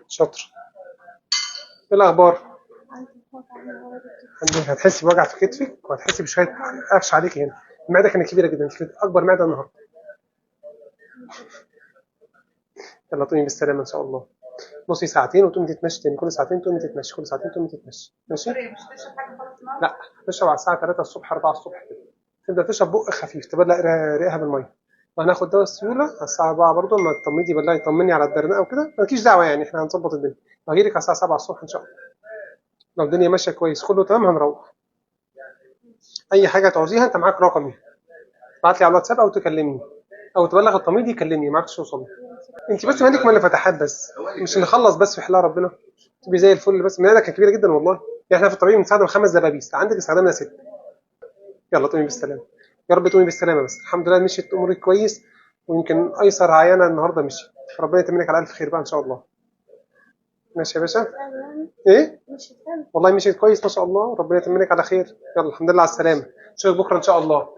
شاطر. ايه الاخبار؟ هتحسي بوجع في كتفك وهتحسي بشويه قفش عليك هنا. المعده كانت كبيره جدا، كانت اكبر معده النهارده. يلا تقومي بالسلامه ان شاء الله. نصي ساعتين وتقومي تتمشي تاني، كل ساعتين تقومي تتمشي، كل ساعتين تقومي تتمشي، ماشي؟ لا، تشرب على الساعه 3 الصبح 4 الصبح كده. تبدا تشرب بق خفيف، تبدا ريقها بالميه. وهناخد دواء السيوله على الساعه 4 برضه، لما تطمني بالله يطمني على الدرنقه وكده، مالكيش دعوه يعني، احنا هنظبط الدنيا. وهجيلك على الساعه 7 الصبح ان شاء الله. لو الدنيا ماشيه كويس كله تمام هنروح. اي حاجه تعوزيها انت معاك رقمي، ابعت لي على الواتساب او تكلمني او تبلغ التمريض يكلمني، ما عرفتش توصل. انت بس مالك مال فتحات بس، مش نخلص بس في حلال ربنا تبقي زي الفل. بس المعده كانت كبيره جدا والله، يعني احنا في الطبيعي بنستخدم 5 دبابيس، عندك استخدمنا 6. يلا تقومي بالسلامه. يا رب تقومي بالسلامه، بس الحمد لله مشيت امورك كويس. ويمكن ايسر عيانه النهارده مشي. ربنا يتمنك على الف خير بقى ان شاء الله. ماشي يا باشا. ايه والله مشيت كويس ما شاء الله، ربنا يتمنك على خير. يلا الحمد لله على السلامه، اشوفك بكره ان شاء الله.